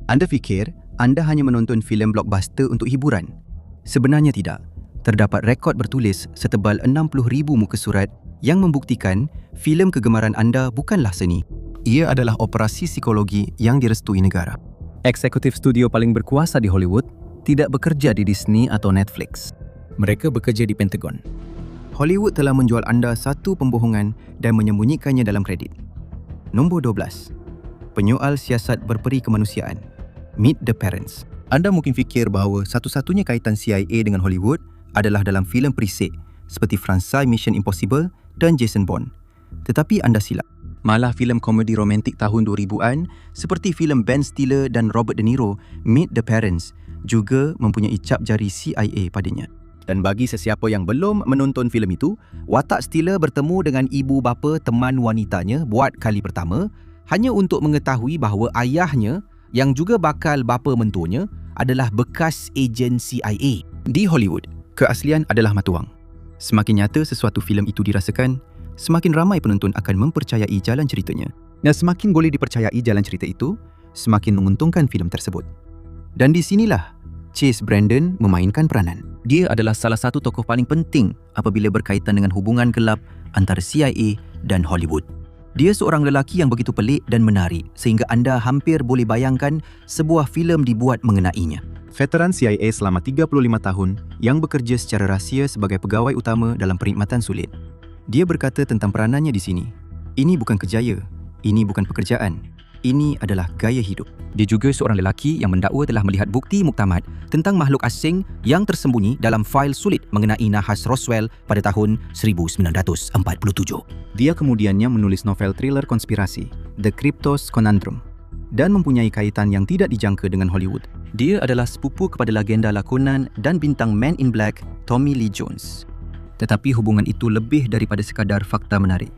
Anda fikir anda hanya menonton filem blockbuster untuk hiburan? Sebenarnya tidak. Terdapat rekod bertulis setebal 60,000 muka surat yang membuktikan filem kegemaran anda bukanlah seni. Ia adalah operasi psikologi yang direstui negara. Eksekutif studio paling berkuasa di Hollywood tidak bekerja di Disney atau Netflix. Mereka bekerja di Pentagon. Hollywood telah menjual anda satu pembohongan dan menyembunyikannya dalam kredit. Nombor 12. Penyoal siasat berperi kemanusiaan. Meet the Parents. Anda mungkin fikir bahawa satu-satunya kaitan CIA dengan Hollywood adalah dalam filem perisik seperti franchise Mission Impossible dan Jason Bourne. Tetapi anda silap. Malah filem komedi romantik tahun 2000-an seperti filem Ben Stiller dan Robert De Niro, Meet the Parents, juga mempunyai cap jari CIA padanya. Dan bagi sesiapa yang belum menonton filem itu, watak Stiller bertemu dengan ibu bapa teman wanitanya buat kali pertama hanya untuk mengetahui bahawa ayahnya yang juga bakal bapa mentuanya adalah bekas ejen CIA. Di Hollywood, keaslian adalah matuang. Semakin nyata sesuatu filem itu dirasakan, semakin ramai penonton akan mempercayai jalan ceritanya. Dan semakin boleh dipercayai jalan cerita itu, semakin menguntungkan filem tersebut. Dan di sinilah Chase Brandon memainkan peranan. Dia adalah salah satu tokoh paling penting apabila berkaitan dengan hubungan gelap antara CIA dan Hollywood. Dia seorang lelaki yang begitu pelik dan menarik sehingga anda hampir boleh bayangkan sebuah filem dibuat mengenainya. Veteran CIA selama 35 tahun yang bekerja secara rahsia sebagai pegawai utama dalam perkhidmatan sulit. Dia berkata tentang peranannya di sini. Ini bukan kerjaya, ini bukan pekerjaan. Ini adalah gaya hidup. Dia juga seorang lelaki yang mendakwa telah melihat bukti muktamad tentang makhluk asing yang tersembunyi dalam fail sulit mengenai nahas Roswell pada tahun 1947. Dia kemudiannya menulis novel thriller konspirasi, The Kryptos Conundrum, dan mempunyai kaitan yang tidak dijangka dengan Hollywood. Dia adalah sepupu kepada legenda lakonan dan bintang Man in Black, Tommy Lee Jones. Tetapi hubungan itu lebih daripada sekadar fakta menarik.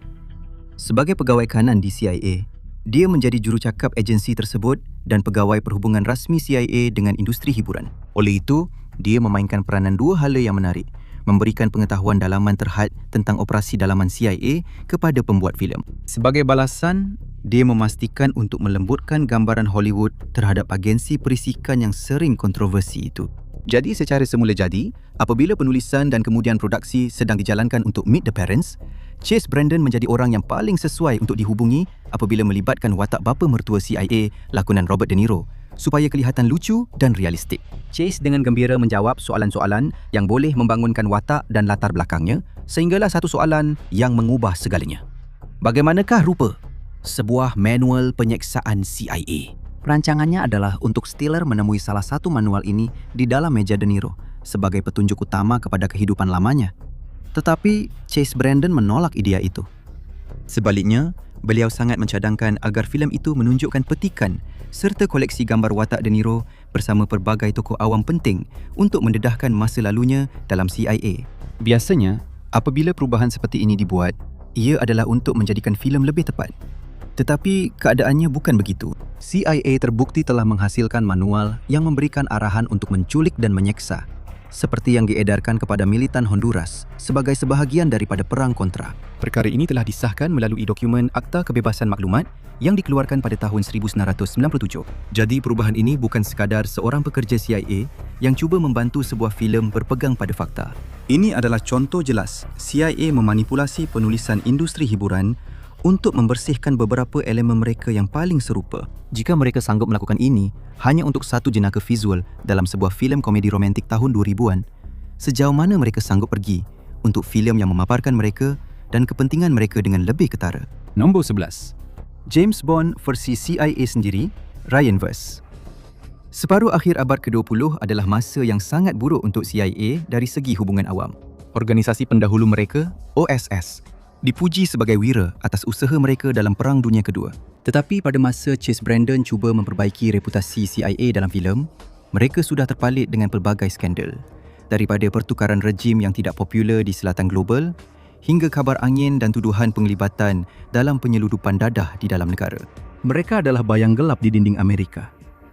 Sebagai pegawai kanan di CIA, dia menjadi jurucakap agensi tersebut dan pegawai perhubungan rasmi CIA dengan industri hiburan. Oleh itu, dia memainkan peranan dua hala yang menarik, memberikan pengetahuan dalaman terhad tentang operasi dalaman CIA kepada pembuat filem. Sebagai balasan, dia memastikan untuk melembutkan gambaran Hollywood terhadap agensi perisikan yang sering kontroversi itu. Jadi secara semula jadi, apabila penulisan dan kemudian produksi sedang dijalankan untuk Meet the Parents, Chase Brandon menjadi orang yang paling sesuai untuk dihubungi apabila melibatkan watak bapa mertua CIA, lakonan Robert De Niro, supaya kelihatan lucu dan realistik. Chase dengan gembira menjawab soalan-soalan yang boleh membangunkan watak dan latar belakangnya, sehinggalah satu soalan yang mengubah segalanya. Bagaimanakah rupa sebuah manual penyeksaan CIA? Rancangannya adalah untuk Stiller menemui salah satu manual ini di dalam meja De Niro sebagai petunjuk utama kepada kehidupan lamanya. Tetapi Chase Brandon menolak idea itu. Sebaliknya, beliau sangat mencadangkan agar filem itu menunjukkan petikan serta koleksi gambar watak De Niro bersama pelbagai tokoh awam penting untuk mendedahkan masa lalunya dalam CIA. Biasanya, apabila perubahan seperti ini dibuat, ia adalah untuk menjadikan filem lebih tepat. Tetapi keadaannya bukan begitu. CIA terbukti telah menghasilkan manual yang memberikan arahan untuk menculik dan menyeksa, seperti yang diedarkan kepada militan Honduras sebagai sebahagian daripada Perang Kontra. Perkara ini telah disahkan melalui dokumen Akta Kebebasan Maklumat yang dikeluarkan pada tahun 1997. Jadi perubahan ini bukan sekadar seorang pekerja CIA yang cuba membantu sebuah filem berpegang pada fakta. Ini adalah contoh jelas CIA memanipulasi penulisan industri hiburan untuk membersihkan beberapa elemen mereka yang paling serupa. Jika mereka sanggup melakukan ini hanya untuk satu jenaka visual dalam sebuah filem komedi romantik tahun 2000-an, sejauh mana mereka sanggup pergi untuk filem yang memaparkan mereka dan kepentingan mereka dengan lebih ketara? Nombor 11. James Bond versi CIA sendiri, Ryanverse. Separuh akhir abad ke-20 adalah masa yang sangat buruk untuk CIA dari segi hubungan awam. Organisasi pendahulu mereka, OSS, dipuji sebagai wira atas usaha mereka dalam Perang Dunia Kedua. Tetapi pada masa Chase Brandon cuba memperbaiki reputasi CIA dalam filem, mereka sudah terpalit dengan pelbagai skandal. Daripada pertukaran rejim yang tidak popular di selatan global, hingga kabar angin dan tuduhan penglibatan dalam penyeludupan dadah di dalam negara. Mereka adalah bayang gelap di dinding Amerika.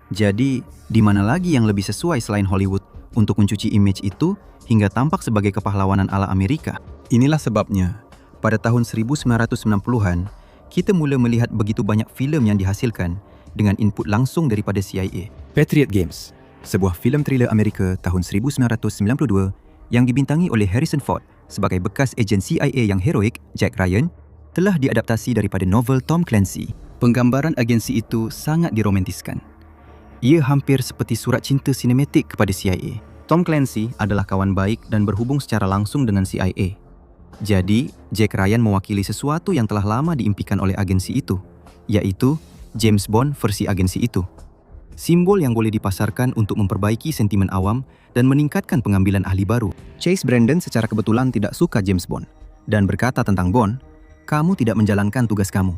Jadi, di mana lagi yang lebih sesuai selain Hollywood untuk mencuci imej itu hingga tampak sebagai kepahlawanan ala Amerika? Inilah sebabnya pada tahun 1990-an, kita mula melihat begitu banyak filem yang dihasilkan dengan input langsung daripada CIA. Patriot Games, Sebuah filem thriller Amerika tahun 1992 yang dibintangi oleh Harrison Ford sebagai bekas ejen CIA yang heroik, Jack Ryan, telah diadaptasi daripada novel Tom Clancy. Penggambaran agensi itu sangat diromantiskan. Ia hampir seperti surat cinta sinematik kepada CIA. Tom Clancy adalah kawan baik dan berhubung secara langsung dengan CIA. Jadi, Jack Ryan mewakili sesuatu yang telah lama diimpikan oleh agensi itu, iaitu James Bond versi agensi itu. Simbol yang boleh dipasarkan untuk memperbaiki sentimen awam dan meningkatkan pengambilan ahli baru. Chase Brandon secara kebetulan tidak suka James Bond dan berkata tentang Bond, "Kamu tidak menjalankan tugas kamu.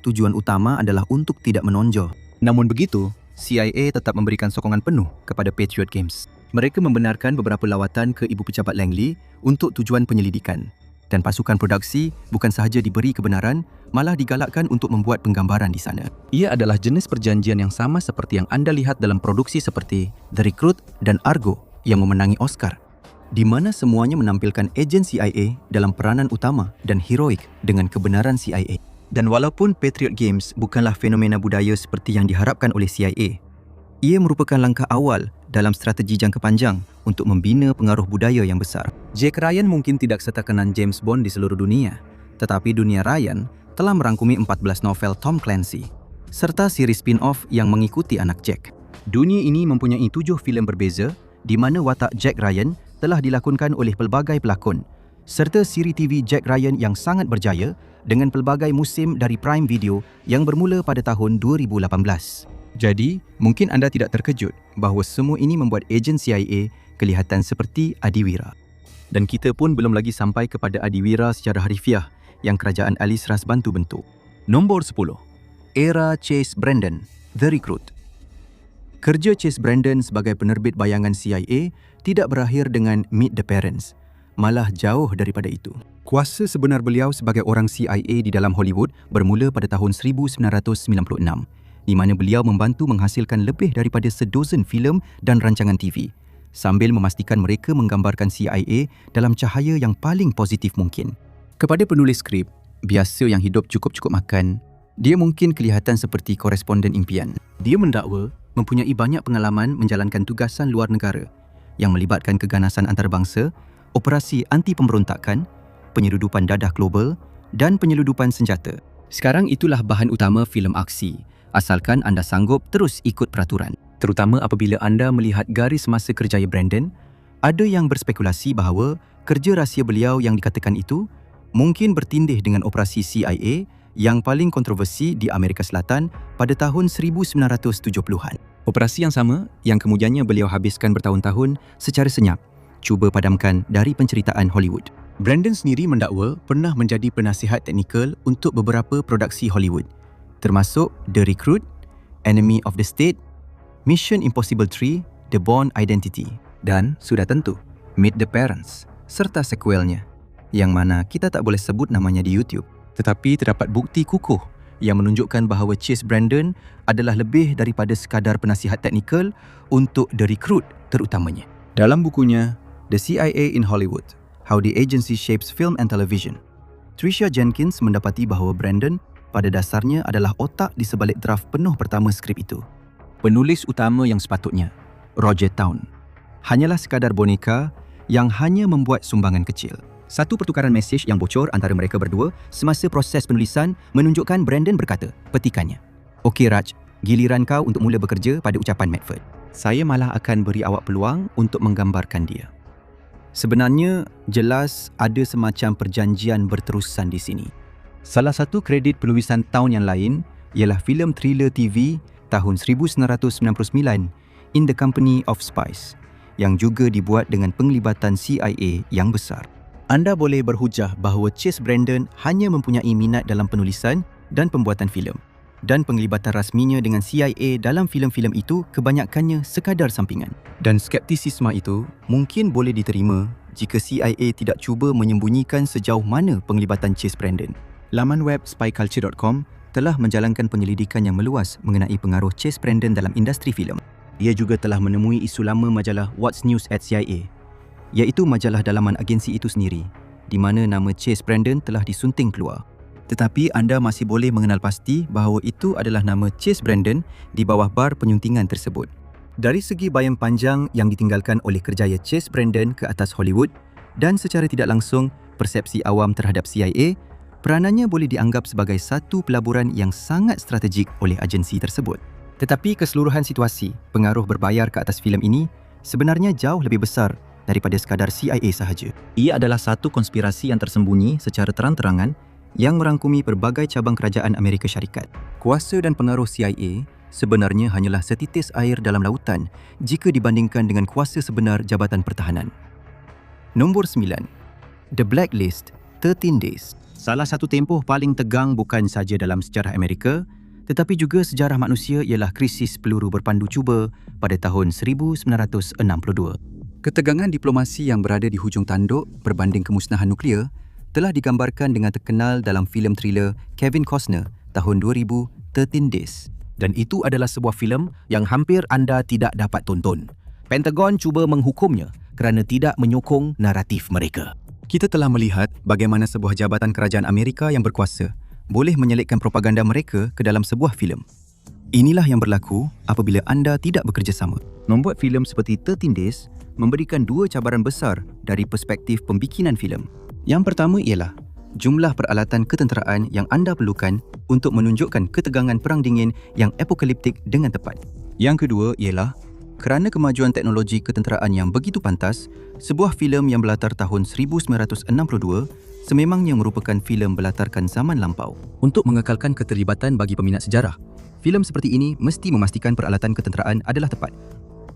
Tujuan utama adalah untuk tidak menonjol." Namun begitu, CIA tetap memberikan sokongan penuh kepada Patriot Games. Mereka membenarkan beberapa lawatan ke Ibu Pejabat Langley untuk tujuan penyelidikan. Dan pasukan produksi bukan sahaja diberi kebenaran, malah digalakkan untuk membuat penggambaran di sana. Ia adalah jenis perjanjian yang sama seperti yang anda lihat dalam produksi seperti The Recruit dan Argo yang memenangi Oscar, di mana semuanya menampilkan ejen CIA dalam peranan utama dan heroik dengan kebenaran CIA. Dan walaupun Patriot Games bukanlah fenomena budaya seperti yang diharapkan oleh CIA, ia merupakan langkah awal dalam strategi jangka panjang untuk membina pengaruh budaya yang besar. Jack Ryan mungkin tidak seterkenal James Bond di seluruh dunia, tetapi dunia Ryan telah merangkumi 14 novel Tom Clancy, serta siri spin-off yang mengikuti anak Jack. Dunia ini mempunyai 7 filem berbeza di mana watak Jack Ryan telah dilakonkan oleh pelbagai pelakon, serta siri TV Jack Ryan yang sangat berjaya dengan pelbagai musim dari Prime Video yang bermula pada tahun 2018. Jadi, mungkin anda tidak terkejut bahawa semua ini membuat ejen CIA kelihatan seperti adiwira. Dan kita pun belum lagi sampai kepada adiwira secara harifiah yang kerajaan Alice Ras bantu bentuk. Nombor 10. Era Chase Brandon, The Recruit. Kerja Chase Brandon sebagai penerbit bayangan CIA tidak berakhir dengan Meet the Parents, malah jauh daripada itu. Kuasa sebenar beliau sebagai orang CIA di dalam Hollywood bermula pada tahun 1996. Di mana beliau membantu menghasilkan lebih daripada sedozen filem dan rancangan TV, sambil memastikan mereka menggambarkan CIA dalam cahaya yang paling positif mungkin. Kepada penulis skrip, biasa yang hidup cukup-cukup makan, dia mungkin kelihatan seperti koresponden impian. Dia mendakwa mempunyai banyak pengalaman menjalankan tugasan luar negara yang melibatkan keganasan antarabangsa, operasi anti-pemberontakan, penyeludupan dadah global dan penyeludupan senjata. Sekarang itulah bahan utama filem aksi, asalkan anda sanggup terus ikut peraturan. Terutama apabila anda melihat garis masa kerjaya Brandon, ada yang berspekulasi bahawa kerja rahsia beliau yang dikatakan itu mungkin bertindih dengan operasi CIA yang paling kontroversi di Amerika Selatan pada tahun 1970-an. Operasi yang sama yang kemudiannya beliau habiskan bertahun-tahun secara senyap, cuba padamkan dari penceritaan Hollywood. Brandon sendiri mendakwa pernah menjadi penasihat teknikal untuk beberapa produksi Hollywood, termasuk The Recruit, Enemy of the State, Mission Impossible 3, The Bourne Identity dan sudah tentu Meet the Parents serta sequelnya yang mana kita tak boleh sebut namanya di YouTube. Tetapi terdapat bukti kukuh yang menunjukkan bahawa Chase Brandon adalah lebih daripada sekadar penasihat teknikal untuk The Recruit terutamanya. Dalam bukunya The CIA in Hollywood, How the Agency Shapes Film and Television, Tricia Jenkins mendapati bahawa Brandon pada dasarnya adalah otak di sebalik draft penuh pertama skrip itu. Penulis utama yang sepatutnya, Roger Town, hanyalah sekadar boneka yang hanya membuat sumbangan kecil. Satu pertukaran mesej yang bocor antara mereka berdua semasa proses penulisan menunjukkan Brandon berkata, petikannya, "Okey Raj, giliran kau untuk mula bekerja pada ucapan Medford. Saya malah akan beri awak peluang untuk menggambarkan dia." Sebenarnya, jelas ada semacam perjanjian berterusan di sini. Salah satu kredit penulisan tahun yang lain ialah filem thriller TV tahun 1999 In the Company of Spies yang juga dibuat dengan penglibatan CIA yang besar. Anda boleh berhujah bahawa Chase Brandon hanya mempunyai minat dalam penulisan dan pembuatan filem, dan penglibatan rasminya dengan CIA dalam filem-filem itu kebanyakannya sekadar sampingan. Dan skeptisisme itu mungkin boleh diterima jika CIA tidak cuba menyembunyikan sejauh mana penglibatan Chase Brandon. Laman web spyculture.com telah menjalankan penyelidikan yang meluas mengenai pengaruh Chase Brandon dalam industri filem. Ia juga telah menemui isu lama majalah What's News at CIA, iaitu majalah dalaman agensi itu sendiri, di mana nama Chase Brandon telah disunting keluar. Tetapi anda masih boleh mengenal pasti bahawa itu adalah nama Chase Brandon di bawah bar penyuntingan tersebut. Dari segi bayang panjang yang ditinggalkan oleh kerjaya Chase Brandon ke atas Hollywood dan secara tidak langsung persepsi awam terhadap CIA, peranannya boleh dianggap sebagai satu pelaburan yang sangat strategik oleh agensi tersebut. Tetapi keseluruhan situasi pengaruh berbayar ke atas filem ini sebenarnya jauh lebih besar daripada sekadar CIA sahaja. Ia adalah satu konspirasi yang tersembunyi secara terang-terangan yang merangkumi pelbagai cabang kerajaan Amerika Syarikat. Kuasa dan pengaruh CIA sebenarnya hanyalah setitis air dalam lautan jika dibandingkan dengan kuasa sebenar Jabatan Pertahanan. Nombor 9. The Blacklist, 13 Days. Salah satu tempoh paling tegang bukan saja dalam sejarah Amerika, tetapi juga sejarah manusia ialah krisis peluru berpandu cuba pada tahun 1962. Ketegangan diplomasi yang berada di hujung tanduk berbanding kemusnahan nuklear telah digambarkan dengan terkenal dalam filem thriller Kevin Costner tahun 2000, 13 Days. Dan itu adalah sebuah filem yang hampir anda tidak dapat tonton. Pentagon cuba menghukumnya kerana tidak menyokong naratif mereka. Kita telah melihat bagaimana sebuah jabatan kerajaan Amerika yang berkuasa boleh menyelitkan propaganda mereka ke dalam sebuah filem. Inilah yang berlaku apabila anda tidak bekerjasama. Membuat filem seperti 13 Days memberikan dua cabaran besar dari perspektif pembikinan filem. Yang pertama ialah jumlah peralatan ketenteraan yang anda perlukan untuk menunjukkan ketegangan Perang Dingin yang apokaliptik dengan tepat. Yang kedua ialah kerana kemajuan teknologi ketenteraan yang begitu pantas, sebuah filem yang berlatar tahun 1962 sememangnya merupakan filem berlatarkan zaman lampau. Untuk mengekalkan keterlibatan bagi peminat sejarah, filem seperti ini mesti memastikan peralatan ketenteraan adalah tepat.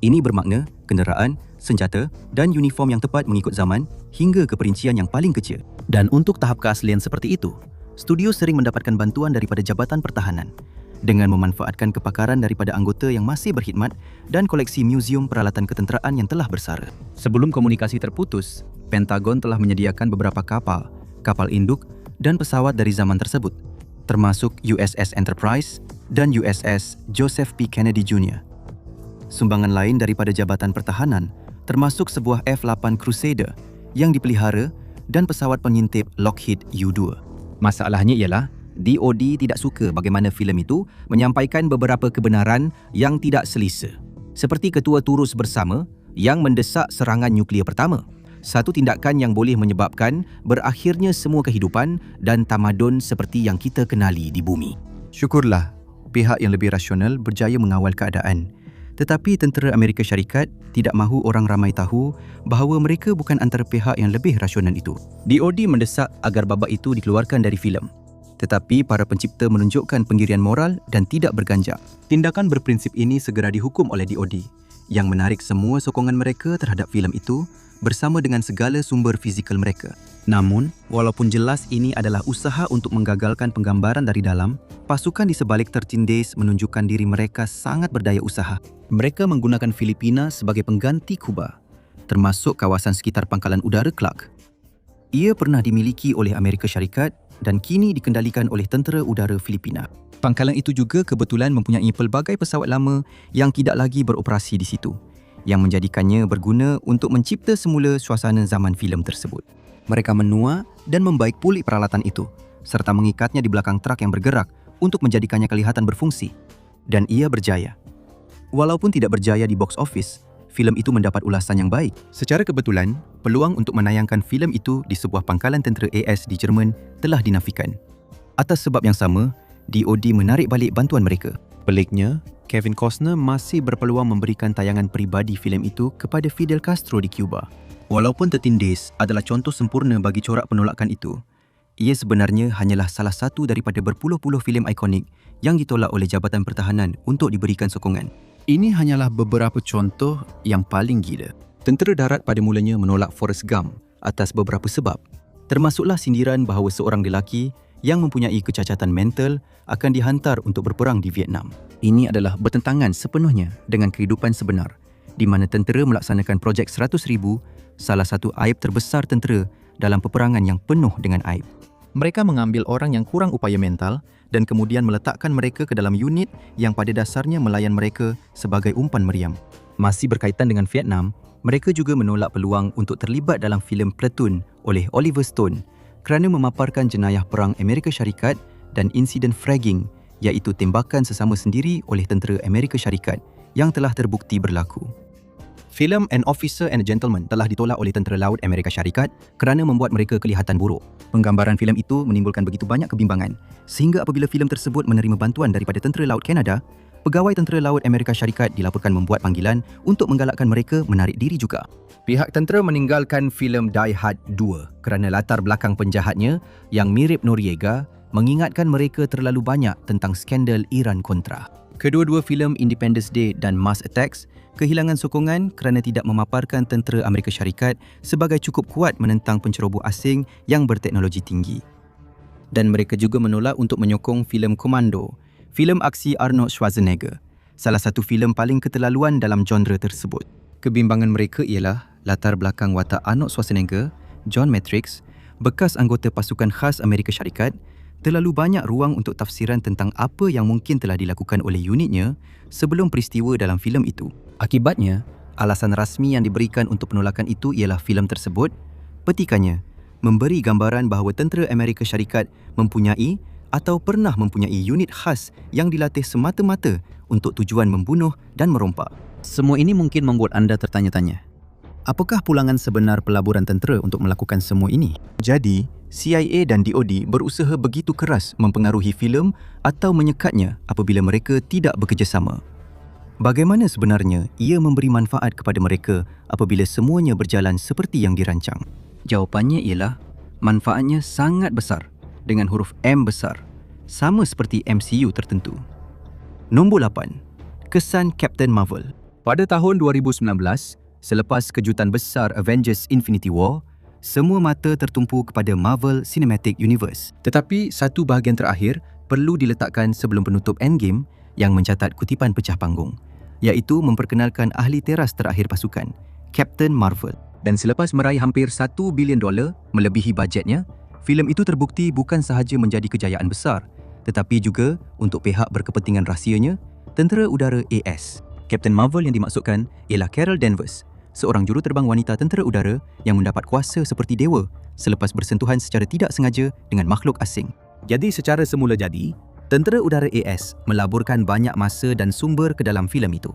Ini bermakna kenderaan, senjata dan uniform yang tepat mengikut zaman hingga ke perincian yang paling kecil. Dan untuk tahap keaslian seperti itu, studio sering mendapatkan bantuan daripada Jabatan Pertahanan dengan memanfaatkan kepakaran daripada anggota yang masih berkhidmat dan koleksi muzium peralatan ketenteraan yang telah bersara. Sebelum komunikasi terputus, Pentagon telah menyediakan beberapa kapal, kapal induk dan pesawat dari zaman tersebut, termasuk USS Enterprise dan USS Joseph P. Kennedy Jr. Sumbangan lain daripada Jabatan Pertahanan termasuk sebuah F-8 Crusader yang dipelihara dan pesawat pengintip Lockheed U-2. Masalahnya ialah DOD tidak suka bagaimana filem itu menyampaikan beberapa kebenaran yang tidak selesa. Seperti Ketua Turus Bersama yang mendesak serangan nuklear pertama. Satu tindakan yang boleh menyebabkan berakhirnya semua kehidupan dan tamadun seperti yang kita kenali di bumi. Syukurlah, pihak yang lebih rasional berjaya mengawal keadaan. Tetapi tentera Amerika Syarikat tidak mahu orang ramai tahu bahawa mereka bukan antara pihak yang lebih rasional itu. DOD mendesak agar babak itu dikeluarkan dari filem. Tetapi para pencipta menunjukkan pendirian moral dan tidak berganjak. Tindakan berprinsip ini segera dihukum oleh DOD yang menarik semua sokongan mereka terhadap filem itu bersama dengan segala sumber fizikal mereka. Namun, walaupun jelas ini adalah usaha untuk menggagalkan penggambaran dari dalam, pasukan di sebalik 13 Days menunjukkan diri mereka sangat berdaya usaha. Mereka menggunakan Filipina sebagai pengganti Kuba, termasuk kawasan sekitar Pangkalan Udara Clark. Ia pernah dimiliki oleh Amerika Syarikat dan kini dikendalikan oleh Tentera Udara Filipina. Pangkalan itu juga kebetulan mempunyai pelbagai pesawat lama yang tidak lagi beroperasi di situ, yang menjadikannya berguna untuk mencipta semula suasana zaman filem tersebut. Mereka menua dan membaik pulih peralatan itu serta mengikatnya di belakang truk yang bergerak untuk menjadikannya kelihatan berfungsi. Dan ia berjaya. Walaupun tidak berjaya di box office, filem itu mendapat ulasan yang baik. Secara kebetulan, peluang untuk menayangkan filem itu di sebuah pangkalan tentera AS di Jerman telah dinafikan. Atas sebab yang sama, DOD menarik balik bantuan mereka. Peliknya, Kevin Costner masih berpeluang memberikan tayangan peribadi filem itu kepada Fidel Castro di Cuba. Walaupun 13 Days adalah contoh sempurna bagi corak penolakan itu, ia sebenarnya hanyalah salah satu daripada berpuluh-puluh filem ikonik yang ditolak oleh Jabatan Pertahanan untuk diberikan sokongan. Ini hanyalah beberapa contoh yang paling gila. Tentera darat pada mulanya menolak Forrest Gump atas beberapa sebab, termasuklah sindiran bahawa seorang lelaki yang mempunyai kecacatan mental akan dihantar untuk berperang di Vietnam. Ini adalah bertentangan sepenuhnya dengan kehidupan sebenar, di mana tentera melaksanakan projek 100,000, salah satu aib terbesar tentera dalam peperangan yang penuh dengan aib. Mereka mengambil orang yang kurang upaya mental dan kemudian meletakkan mereka ke dalam unit yang pada dasarnya melayan mereka sebagai umpan meriam. Masih berkaitan dengan Vietnam, mereka juga menolak peluang untuk terlibat dalam filem Platoon oleh Oliver Stone kerana memaparkan jenayah perang Amerika Syarikat dan insiden fragging, iaitu tembakan sesama sendiri oleh tentera Amerika Syarikat yang telah terbukti berlaku. Filem An Officer and a Gentleman telah ditolak oleh tentera laut Amerika Syarikat kerana membuat mereka kelihatan buruk. Penggambaran filem itu menimbulkan begitu banyak kebimbangan sehingga apabila filem tersebut menerima bantuan daripada tentera laut Kanada, pegawai tentera laut Amerika Syarikat dilaporkan membuat panggilan untuk menggalakkan mereka menarik diri juga. Pihak tentera meninggalkan filem Die Hard 2 kerana latar belakang penjahatnya yang mirip Noriega mengingatkan mereka terlalu banyak tentang skandal Iran-Contra. Kedua-dua filem Independence Day dan Mars Attacks kehilangan sokongan kerana tidak memaparkan tentera Amerika Syarikat sebagai cukup kuat menentang penceroboh asing yang berteknologi tinggi. Dan mereka juga menolak untuk menyokong filem Commando, filem aksi Arnold Schwarzenegger, salah satu filem paling keterlaluan dalam genre tersebut. Kebimbangan mereka ialah latar belakang watak Arnold Schwarzenegger, John Matrix, bekas anggota pasukan khas Amerika Syarikat, terlalu banyak ruang untuk tafsiran tentang apa yang mungkin telah dilakukan oleh unitnya sebelum peristiwa dalam filem itu. Akibatnya, alasan rasmi yang diberikan untuk penolakan itu ialah filem tersebut, petikannya, memberi gambaran bahawa tentera Amerika Syarikat mempunyai atau pernah mempunyai unit khas yang dilatih semata-mata untuk tujuan membunuh dan merompak. Semua ini mungkin membuat anda tertanya-tanya. Apakah pulangan sebenar pelaburan tentera untuk melakukan semua ini? Jadi, CIA dan DOD berusaha begitu keras mempengaruhi filem atau menyekatnya apabila mereka tidak bekerjasama. Bagaimana sebenarnya ia memberi manfaat kepada mereka apabila semuanya berjalan seperti yang dirancang? Jawapannya ialah manfaatnya sangat besar dengan huruf M besar, sama seperti MCU tertentu. Nombor 8. Kesan Captain Marvel. Pada tahun 2019, selepas kejutan besar Avengers Infinity War, semua mata tertumpu kepada Marvel Cinematic Universe. Tetapi satu bahagian terakhir perlu diletakkan sebelum penutup Endgame yang mencatat kutipan pecah panggung, iaitu memperkenalkan ahli teras terakhir pasukan, Captain Marvel. Dan selepas meraih hampir $1 bilion melebihi bajetnya, filem itu terbukti bukan sahaja menjadi kejayaan besar, tetapi juga untuk pihak berkepentingan rahsianya, Tentera Udara AS. Captain Marvel yang dimaksudkan ialah Carol Danvers, seorang juruterbang wanita tentera udara yang mendapat kuasa seperti dewa selepas bersentuhan secara tidak sengaja dengan makhluk asing. Jadi secara semula jadi, Tentera Udara AS melaburkan banyak masa dan sumber ke dalam filem itu.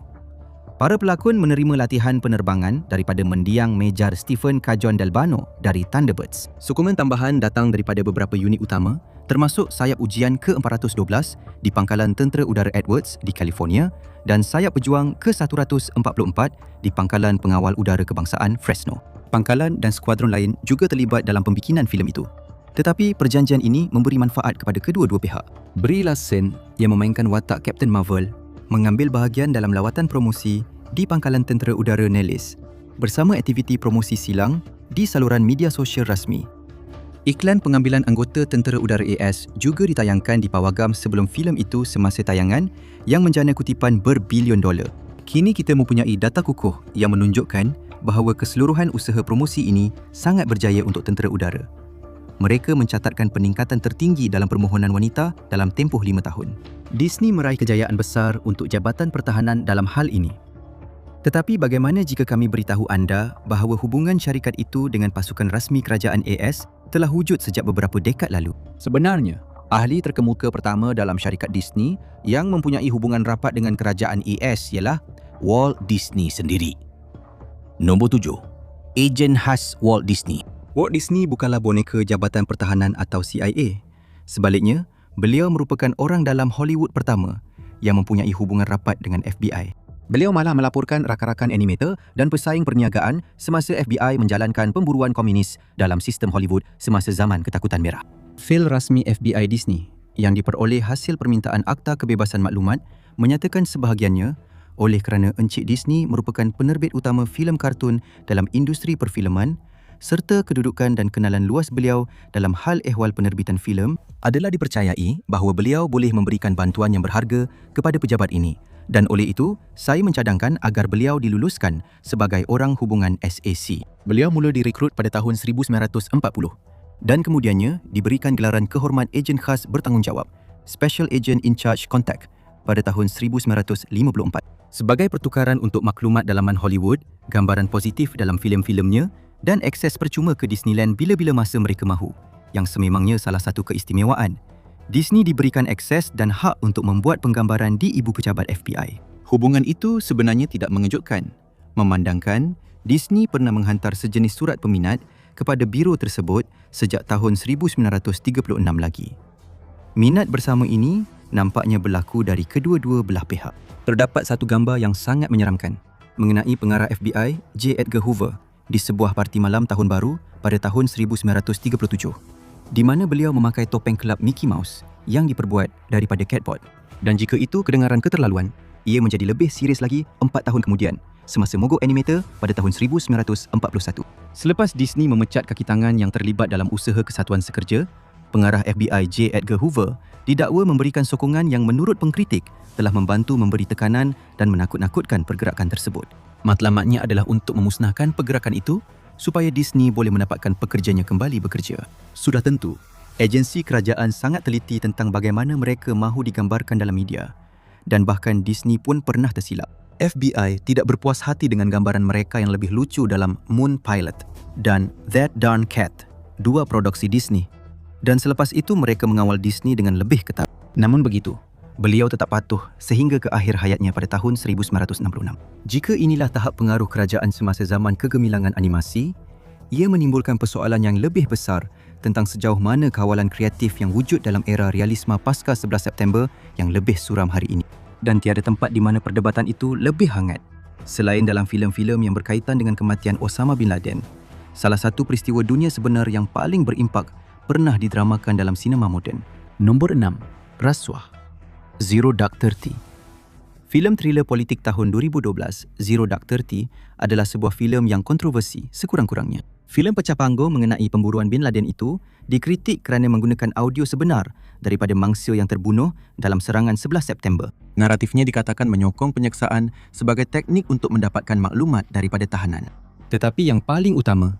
Para pelakon menerima latihan penerbangan daripada mendiang Major Stephen Cajon Delbano dari Thunderbirds. Sokongan tambahan datang daripada beberapa unit utama, termasuk sayap ujian ke-412 di Pangkalan Tentera Udara Edwards di California dan sayap pejuang ke-144 di Pangkalan Pengawal Udara Kebangsaan Fresno. Pangkalan dan skuadron lain juga terlibat dalam pembikinan filem itu. Tetapi perjanjian ini memberi manfaat kepada kedua-dua pihak. Brie Larson yang memainkan watak Captain Marvel mengambil bahagian dalam lawatan promosi di Pangkalan Tentera Udara Nellis bersama aktiviti promosi silang di saluran media sosial rasmi. Iklan pengambilan anggota Tentera Udara AS juga ditayangkan di pawagam sebelum filem itu semasa tayangan yang menjana kutipan berbilion dolar. Kini kita mempunyai data kukuh yang menunjukkan bahawa keseluruhan usaha promosi ini sangat berjaya untuk tentera udara. Mereka mencatatkan peningkatan tertinggi dalam permohonan wanita dalam tempoh 5 tahun. Disney meraih kejayaan besar untuk Jabatan Pertahanan dalam hal ini. Tetapi bagaimana jika kami beritahu anda bahawa hubungan syarikat itu dengan pasukan rasmi kerajaan AS telah wujud sejak beberapa dekad lalu? Sebenarnya, ahli terkemuka pertama dalam syarikat Disney yang mempunyai hubungan rapat dengan kerajaan AS ialah Walt Disney sendiri. Nombor 7. Ejen khas Walt Disney. Walt Disney bukanlah boneka Jabatan Pertahanan atau CIA. Sebaliknya, beliau merupakan orang dalam Hollywood pertama yang mempunyai hubungan rapat dengan FBI. Beliau malah melaporkan rakan-rakan animator dan pesaing perniagaan semasa FBI menjalankan pemburuan komunis dalam sistem Hollywood semasa zaman ketakutan merah. Fil rasmi FBI Disney yang diperoleh hasil permintaan Akta Kebebasan Maklumat menyatakan sebahagiannya oleh kerana Encik Disney merupakan penerbit utama filem kartun dalam industri perfilman serta kedudukan dan kenalan luas beliau dalam hal ehwal penerbitan filem adalah dipercayai bahawa beliau boleh memberikan bantuan yang berharga kepada pejabat ini. Dan oleh itu, saya mencadangkan agar beliau diluluskan sebagai orang hubungan SAC. Beliau mula direkrut pada tahun 1940 dan kemudiannya diberikan gelaran kehormat ejen khas bertanggungjawab, Special Agent in Charge Contact pada tahun 1954. Sebagai pertukaran untuk maklumat dalaman Hollywood, gambaran positif dalam filem-filemnya dan akses percuma ke Disneyland bila-bila masa mereka mahu. yang sememangnya salah satu keistimewaan. Disney diberikan akses dan hak untuk membuat penggambaran di ibu pejabat FBI. Hubungan itu sebenarnya tidak mengejutkan, memandangkan Disney pernah menghantar sejenis surat peminat kepada biro tersebut sejak tahun 1936 lagi. Minat bersama ini nampaknya berlaku dari kedua-dua belah pihak. Terdapat satu gambar yang sangat menyeramkan mengenai pengarah FBI J. Edgar Hoover di sebuah parti malam tahun baru pada tahun 1937, di mana beliau memakai topeng kelab Mickey Mouse yang diperbuat daripada cardboard. Dan jika itu kedengaran keterlaluan, ia menjadi lebih serius lagi 4 tahun kemudian semasa mogok animator pada tahun 1941. Selepas Disney memecat kaki tangan yang terlibat dalam usaha kesatuan sekerja, pengarah FBI J. Edgar Hoover didakwa memberikan sokongan yang menurut pengkritik telah membantu memberi tekanan dan menakut-nakutkan pergerakan tersebut. Matlamatnya adalah untuk memusnahkan pergerakan itu supaya Disney boleh mendapatkan pekerjanya kembali bekerja. Sudah tentu, agensi kerajaan sangat teliti tentang bagaimana mereka mahu digambarkan dalam media, dan bahkan Disney pun pernah tersilap. FBI tidak berpuas hati dengan gambaran mereka yang lebih lucu dalam Moon Pilot dan That Darn Cat, dua produksi Disney. Dan selepas itu mereka mengawal Disney dengan lebih ketat. Namun begitu, beliau tetap patuh sehingga ke akhir hayatnya pada tahun 1966. Jika inilah tahap pengaruh kerajaan semasa zaman kegemilangan animasi, ia menimbulkan persoalan yang lebih besar tentang sejauh mana kawalan kreatif yang wujud dalam era realisma pasca 11 September yang lebih suram hari ini. Dan tiada tempat di mana perdebatan itu lebih hangat selain dalam filem-filem yang berkaitan dengan kematian Osama bin Laden. Salah satu peristiwa dunia sebenar yang paling berimpak pernah didramakan dalam sinema moden. Nombor 6. Rasuah. Zero Dark Thirty. Filem thriller politik tahun 2012, Zero Dark Thirty adalah sebuah filem yang kontroversi sekurang-kurangnya. Filem pecah panggung mengenai pemburuan Bin Laden itu dikritik kerana menggunakan audio sebenar daripada mangsa yang terbunuh dalam serangan 11 September. Naratifnya dikatakan menyokong penyeksaan sebagai teknik untuk mendapatkan maklumat daripada tahanan. Tetapi yang paling utama,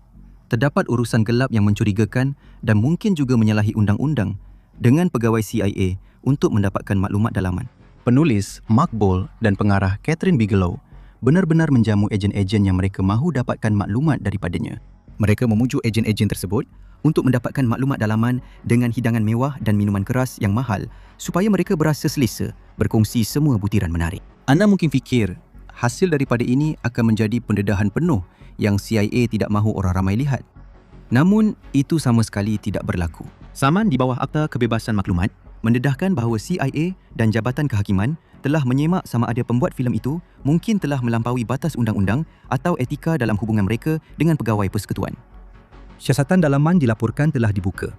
terdapat urusan gelap yang mencurigakan dan mungkin juga menyalahi undang-undang dengan pegawai CIA untuk mendapatkan maklumat dalaman. Penulis Mark Boal dan pengarah Catherine Bigelow benar-benar menjamu ejen-ejen yang mereka mahu dapatkan maklumat daripadanya. Mereka memujuk ejen-ejen tersebut untuk mendapatkan maklumat dalaman dengan hidangan mewah dan minuman keras yang mahal supaya mereka berasa selesa berkongsi semua butiran menarik. Anda mungkin fikir hasil daripada ini akan menjadi pendedahan penuh yang CIA tidak mahu orang ramai lihat. Namun, itu sama sekali tidak berlaku. Saman di bawah Akta Kebebasan Maklumat mendedahkan bahawa CIA dan Jabatan Kehakiman telah menyemak sama ada pembuat filem itu mungkin telah melampaui batas undang-undang atau etika dalam hubungan mereka dengan pegawai persekutuan. Siasatan dalaman dilaporkan telah dibuka.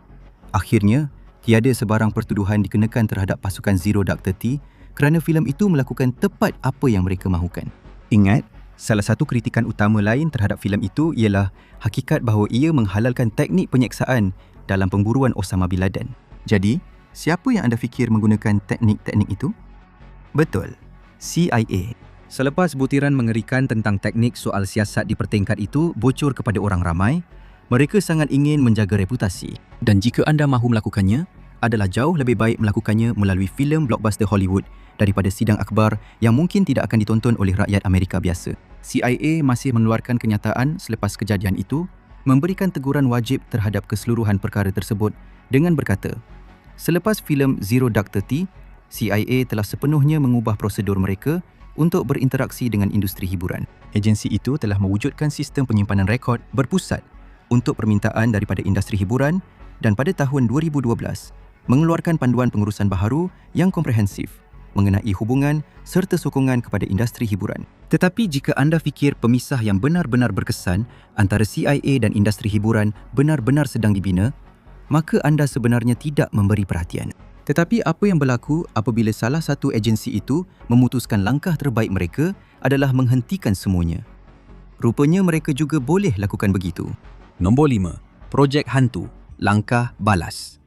Akhirnya, tiada sebarang pertuduhan dikenakan terhadap pasukan Zero Dark Thirty kerana filem itu melakukan tepat apa yang mereka mahukan. Ingat, salah satu kritikan utama lain terhadap filem itu ialah hakikat bahawa ia menghalalkan teknik penyeksaan dalam pemburuan Osama bin Laden. Jadi, siapa yang anda fikir menggunakan teknik-teknik itu? Betul, CIA. Selepas butiran mengerikan tentang teknik soal siasat di pertingkat itu bocor kepada orang ramai, mereka sangat ingin menjaga reputasi. Dan jika anda mahu melakukannya, adalah jauh lebih baik melakukannya melalui filem blockbuster Hollywood daripada sidang akhbar yang mungkin tidak akan ditonton oleh rakyat Amerika biasa. CIA masih mengeluarkan kenyataan selepas kejadian itu, memberikan teguran wajib terhadap keseluruhan perkara tersebut dengan berkata, selepas filem Zero Dark Thirty, CIA telah sepenuhnya mengubah prosedur mereka untuk berinteraksi dengan industri hiburan. Agensi itu telah mewujudkan sistem penyimpanan rekod berpusat untuk permintaan daripada industri hiburan dan pada tahun 2012 mengeluarkan panduan pengurusan baharu yang komprehensif mengenai hubungan serta sokongan kepada industri hiburan. Tetapi jika anda fikir pemisah yang benar-benar berkesan antara CIA dan industri hiburan benar-benar sedang dibina, maka anda sebenarnya tidak memberi perhatian. Tetapi apa yang berlaku apabila salah satu agensi itu memutuskan langkah terbaik mereka adalah menghentikan semuanya? Rupanya mereka juga boleh lakukan begitu. Nombor 5. Projek Hantu, Langkah Balas.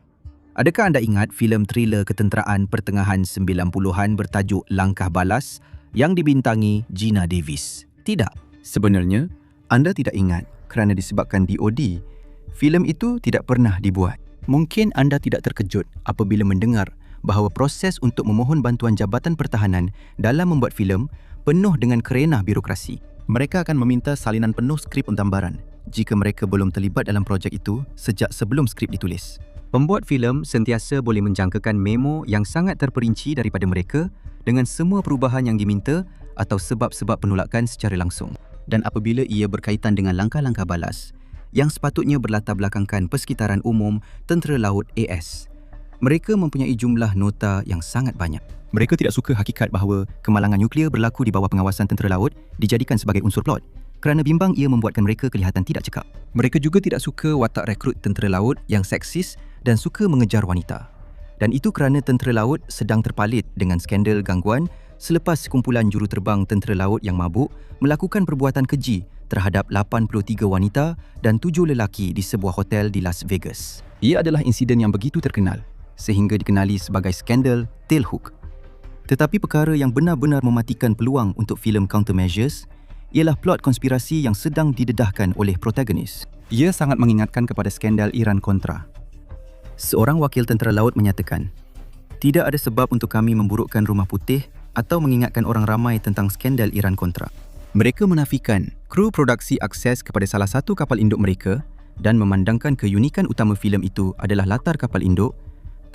Adakah anda ingat filem thriller ketenteraan pertengahan 90-an bertajuk Langkah Balas yang dibintangi Gina Davis? Tidak. Sebenarnya, anda tidak ingat kerana disebabkan DOD, filem itu tidak pernah dibuat. Mungkin anda tidak terkejut apabila mendengar bahawa proses untuk memohon bantuan Jabatan Pertahanan dalam membuat filem penuh dengan kerenah birokrasi. Mereka akan meminta salinan penuh skrip gambaran jika mereka belum terlibat dalam projek itu sejak sebelum skrip ditulis. Pembuat filem sentiasa boleh menjangkakan memo yang sangat terperinci daripada mereka dengan semua perubahan yang diminta atau sebab-sebab penolakan secara langsung. Dan apabila ia berkaitan dengan langkah-langkah balas yang sepatutnya berlatar belakangkan Persekitaran Umum Tentera Laut AS, mereka mempunyai jumlah nota yang sangat banyak. Mereka tidak suka hakikat bahawa kemalangan nuklear berlaku di bawah pengawasan tentera laut dijadikan sebagai unsur plot kerana bimbang ia membuatkan mereka kelihatan tidak cekap. Mereka juga tidak suka watak rekrut tentera laut yang seksis dan suka mengejar wanita. Dan itu kerana tentera laut sedang terpalit dengan skandal gangguan selepas sekumpulan juruterbang tentera laut yang mabuk melakukan perbuatan keji terhadap 83 wanita dan 7 lelaki di sebuah hotel di Las Vegas. Ia adalah insiden yang begitu terkenal sehingga dikenali sebagai skandal Tailhook. Tetapi perkara yang benar-benar mematikan peluang untuk filem Countermeasures ialah plot konspirasi yang sedang didedahkan oleh protagonis. Ia sangat mengingatkan kepada skandal Iran-Contra. Seorang wakil tentera laut menyatakan, "Tidak ada sebab untuk kami memburukkan Rumah Putih atau mengingatkan orang ramai tentang skandal Iran-Contra." Mereka menafikan kru produksi akses kepada salah satu kapal induk mereka dan memandangkan keunikan utama filem itu adalah latar kapal induk.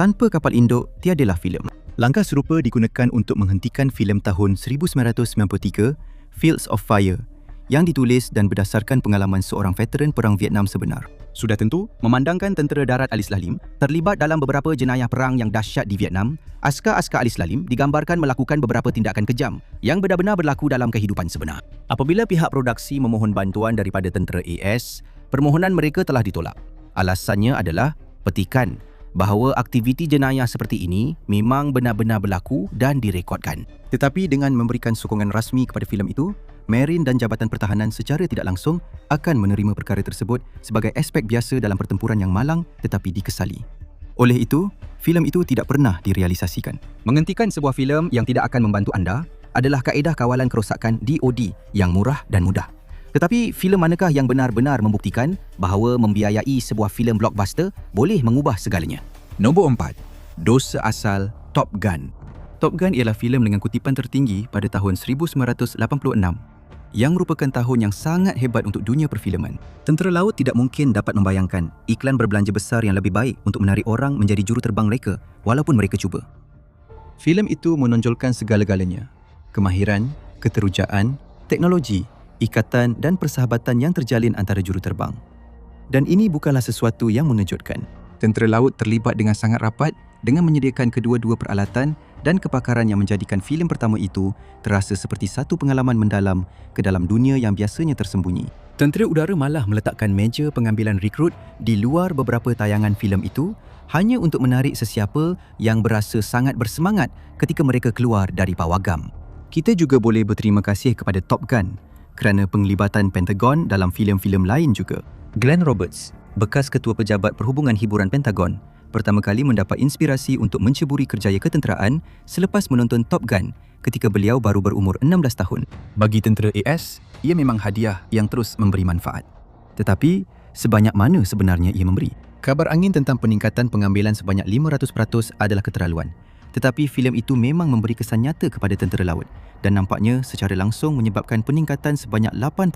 Tanpa kapal induk, tiadalah filem. Langkah serupa digunakan untuk menghentikan filem tahun 1993, Fields of Fire, yang ditulis dan berdasarkan pengalaman seorang veteran Perang Vietnam sebenar. Sudah tentu, memandangkan tentera darat Alis Lalim terlibat dalam beberapa jenayah perang yang dahsyat di Vietnam, askar-askar Alis Lalim digambarkan melakukan beberapa tindakan kejam yang benar-benar berlaku dalam kehidupan sebenar. Apabila pihak produksi memohon bantuan daripada tentera AS, permohonan mereka telah ditolak. Alasannya adalah petikan bahawa aktiviti jenayah seperti ini memang benar-benar berlaku dan direkodkan. Tetapi dengan memberikan sokongan rasmi kepada filem itu, Marine dan Jabatan Pertahanan secara tidak langsung akan menerima perkara tersebut sebagai aspek biasa dalam pertempuran yang malang tetapi dikesali. Oleh itu, filem itu tidak pernah direalisasikan. Menghentikan sebuah filem yang tidak akan membantu anda adalah kaedah kawalan kerosakan DOD yang murah dan mudah. Tetapi filem manakah yang benar-benar membuktikan bahawa membiayai sebuah filem blockbuster boleh mengubah segalanya? Nombor 4. Dosa asal Top Gun. Top Gun ialah filem dengan kutipan tertinggi pada tahun 1986 yang merupakan tahun yang sangat hebat untuk dunia perfilman. Tentera laut tidak mungkin dapat membayangkan iklan berbelanja besar yang lebih baik untuk menarik orang menjadi juruterbang mereka walaupun mereka cuba. Filem itu menonjolkan segala-galanya. Kemahiran, keterujaan, teknologi, ikatan dan persahabatan yang terjalin antara juruterbang. Dan ini bukanlah sesuatu yang mengejutkan. Tentera laut terlibat dengan sangat rapat dengan menyediakan kedua-dua peralatan dan kepakaran yang menjadikan filem pertama itu terasa seperti satu pengalaman mendalam ke dalam dunia yang biasanya tersembunyi. Tentera udara malah meletakkan meja pengambilan rekrut di luar beberapa tayangan filem itu hanya untuk menarik sesiapa yang berasa sangat bersemangat ketika mereka keluar dari pawagam. Kita juga boleh berterima kasih kepada Top Gun kerana penglibatan Pentagon dalam filem-filem lain juga. Glenn Roberts, bekas Ketua Pejabat Perhubungan Hiburan Pentagon, pertama kali mendapat inspirasi untuk menceburi kerjaya ketenteraan selepas menonton Top Gun ketika beliau baru berumur 16 tahun. Bagi tentera AS, ia memang hadiah yang terus memberi manfaat. Tetapi, sebanyak mana sebenarnya ia memberi? Kabar angin tentang peningkatan pengambilan sebanyak 500% adalah keterlaluan. Tetapi filem itu memang memberi kesan nyata kepada tentera laut dan nampaknya secara langsung menyebabkan peningkatan sebanyak 8%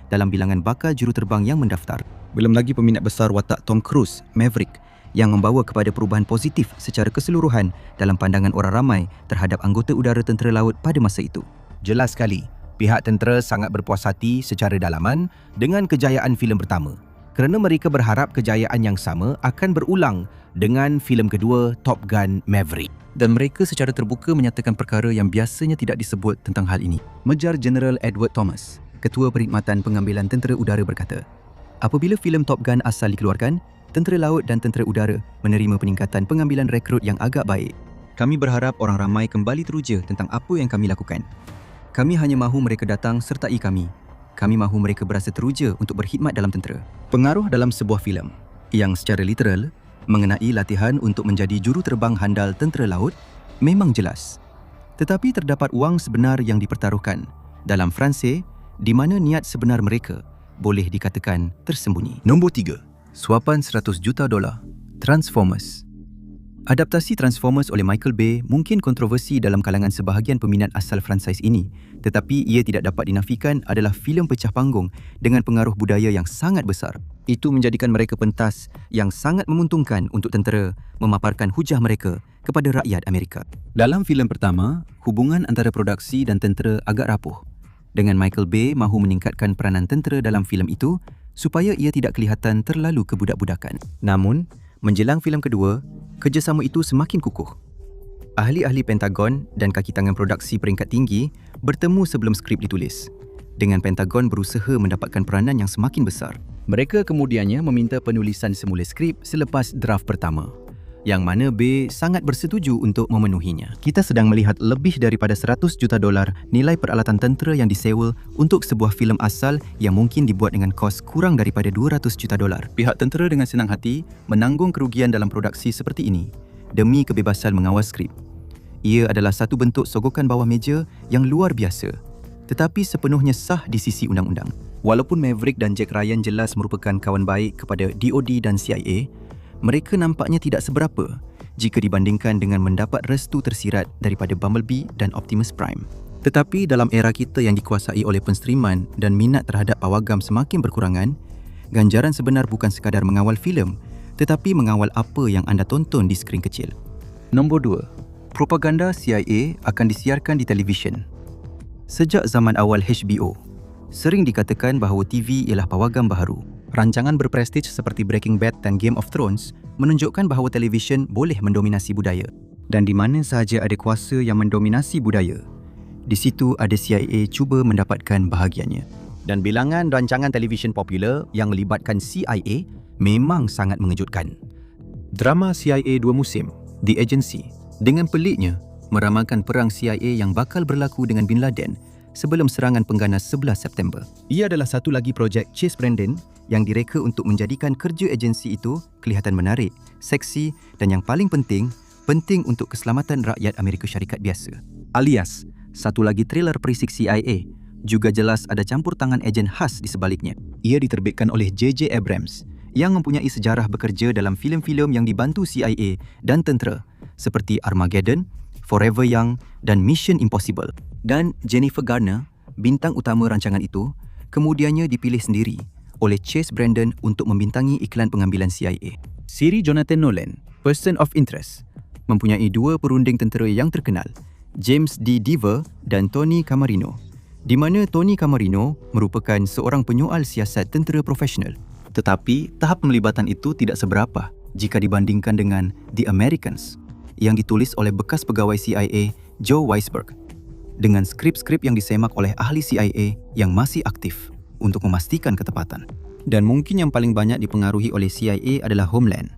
dalam bilangan bakal juruterbang yang mendaftar. Belum lagi peminat besar watak Tom Cruise, Maverick, yang membawa kepada perubahan positif secara keseluruhan dalam pandangan orang ramai terhadap anggota udara tentera laut pada masa itu. Jelas sekali, pihak tentera sangat berpuas hati secara dalaman dengan kejayaan filem pertama kerana mereka berharap kejayaan yang sama akan berulang dengan filem kedua Top Gun Maverick. Dan mereka secara terbuka menyatakan perkara yang biasanya tidak disebut tentang hal ini. Mejar Jeneral Edward Thomas, Ketua Perkhidmatan Pengambilan Tentera Udara berkata, apabila filem Top Gun asal dikeluarkan, tentera laut dan tentera udara menerima peningkatan pengambilan rekrut yang agak baik. Kami berharap orang ramai kembali teruja tentang apa yang kami lakukan. Kami hanya mahu mereka datang sertai kami. Kami mahu mereka berasa teruja untuk berkhidmat dalam tentera. Pengaruh dalam sebuah filem yang secara literal mengenai latihan untuk menjadi juruterbang handal tentera laut memang jelas. Tetapi terdapat wang sebenar yang dipertaruhkan dalam Fransai di mana niat sebenar mereka boleh dikatakan tersembunyi. Nombor 3. Suapan $100 juta. Transformers. Adaptasi Transformers oleh Michael Bay mungkin kontroversi dalam kalangan sebahagian peminat asal franchise ini, tetapi ia tidak dapat dinafikan adalah filem pecah panggung dengan pengaruh budaya yang sangat besar. Itu menjadikan mereka pentas yang sangat menguntungkan untuk tentera memaparkan hujah mereka kepada rakyat Amerika. Dalam filem pertama, hubungan antara produksi dan tentera agak rapuh. Dengan Michael Bay mahu meningkatkan peranan tentera dalam filem itu supaya ia tidak kelihatan terlalu kebudak-budakan. Namun, menjelang filem kedua, kerjasama itu semakin kukuh. Ahli-ahli Pentagon dan kaki tangan produksi peringkat tinggi bertemu sebelum skrip ditulis, dengan Pentagon berusaha mendapatkan peranan yang semakin besar. Mereka kemudiannya meminta penulisan semula skrip selepas draft pertama, yang mana Bay sangat bersetuju untuk memenuhinya. Kita sedang melihat lebih daripada $100 juta nilai peralatan tentera yang disewa untuk sebuah filem asal yang mungkin dibuat dengan kos kurang daripada $200 juta. Pihak tentera dengan senang hati menanggung kerugian dalam produksi seperti ini demi kebebasan mengawal skrip. Ia adalah satu bentuk sogokan bawah meja yang luar biasa, tetapi sepenuhnya sah di sisi undang-undang. Walaupun Maverick dan Jack Ryan jelas merupakan kawan baik kepada DOD dan CIA, mereka nampaknya tidak seberapa jika dibandingkan dengan mendapat restu tersirat daripada Bumblebee dan Optimus Prime. Tetapi dalam era kita yang dikuasai oleh penstriman dan minat terhadap pawagam semakin berkurangan, ganjaran sebenar bukan sekadar mengawal filem, tetapi mengawal apa yang anda tonton di skrin kecil. Nombor 2. Propaganda CIA akan disiarkan di televisyen. Sejak zaman awal HBO, sering dikatakan bahawa TV ialah pawagam baharu. Rancangan berprestij seperti Breaking Bad dan Game of Thrones menunjukkan bahawa televisyen boleh mendominasi budaya. Dan di mana sahaja ada kuasa yang mendominasi budaya, di situ ada CIA cuba mendapatkan bahagiannya. Dan bilangan rancangan televisyen popular yang melibatkan CIA memang sangat mengejutkan. Drama CIA 2 musim, The Agency, dengan peliknya meramalkan perang CIA yang bakal berlaku dengan Bin Laden sebelum serangan pengganas 11 September. Ia adalah satu lagi projek Chase Brandon yang direka untuk menjadikan kerja agensi itu kelihatan menarik, seksi dan yang paling penting untuk keselamatan rakyat Amerika Syarikat biasa. Alias, satu lagi trailer perisik CIA juga jelas ada campur tangan ejen khas di sebaliknya. Ia diterbitkan oleh J.J. Abrams yang mempunyai sejarah bekerja dalam filem-filem yang dibantu CIA dan tentera seperti Armageddon, Forever Young dan Mission Impossible. Dan Jennifer Garner, bintang utama rancangan itu, kemudiannya dipilih sendiri oleh Chase Brandon untuk membintangi iklan pengambilan CIA. Siri Jonathan Nolan, Person of Interest, mempunyai dua perunding tentera yang terkenal, James D. Dever dan Tony Camarino, di mana Tony Camarino merupakan seorang penyoal siasat tentera profesional. Tetapi tahap pelibatan itu tidak seberapa jika dibandingkan dengan The Americans yang ditulis oleh bekas pegawai CIA Joe Weisberg, dengan skrip-skrip yang disemak oleh ahli CIA yang masih aktif untuk memastikan ketepatan. Dan mungkin yang paling banyak dipengaruhi oleh CIA adalah Homeland,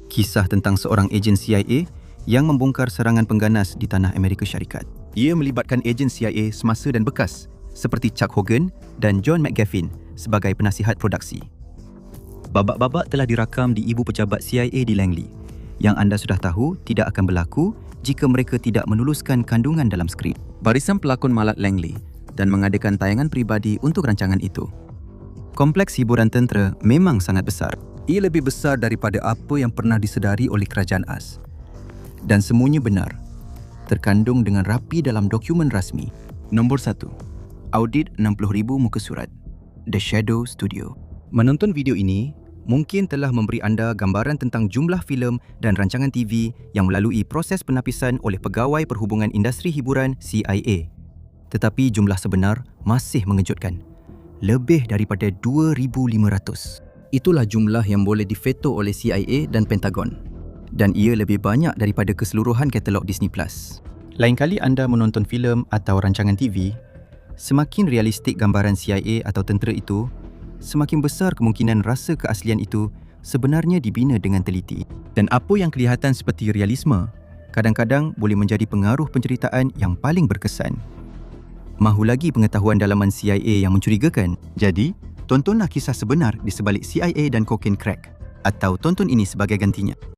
kisah tentang seorang ejen CIA yang membongkar serangan pengganas di tanah Amerika Syarikat. Ia melibatkan ejen CIA semasa dan bekas seperti Chuck Hogan dan John McGavin sebagai penasihat produksi. Babak-babak telah dirakam di ibu pejabat CIA di Langley, yang anda sudah tahu tidak akan berlaku jika mereka tidak menuluskan kandungan dalam skrip. Barisan pelakon malat Langley dan mengadakan tayangan peribadi untuk rancangan itu. Kompleks hiburan tentera memang sangat besar. Ia lebih besar daripada apa yang pernah disedari oleh kerajaan AS. Dan semuanya benar, terkandung dengan rapi dalam dokumen rasmi. Nombor 1. Audit 60,000 muka surat. The Shadow Studio. Menonton video ini mungkin telah memberi anda gambaran tentang jumlah filem dan rancangan TV yang melalui proses penapisan oleh pegawai perhubungan industri hiburan CIA. Tetapi jumlah sebenar masih mengejutkan. Lebih daripada 2,500. Itulah jumlah yang boleh diveto oleh CIA dan Pentagon. Dan ia lebih banyak daripada keseluruhan katalog Disney+. Lain kali anda menonton filem atau rancangan TV, semakin realistik gambaran CIA atau tentera itu, semakin besar kemungkinan rasa keaslian itu sebenarnya dibina dengan teliti. Dan apa yang kelihatan seperti realisme, kadang-kadang boleh menjadi pengaruh penceritaan yang paling berkesan. Mahu lagi pengetahuan dalaman CIA yang mencurigakan? Jadi, tontonlah kisah sebenar di sebalik CIA dan kokain crack. Atau tonton ini sebagai gantinya.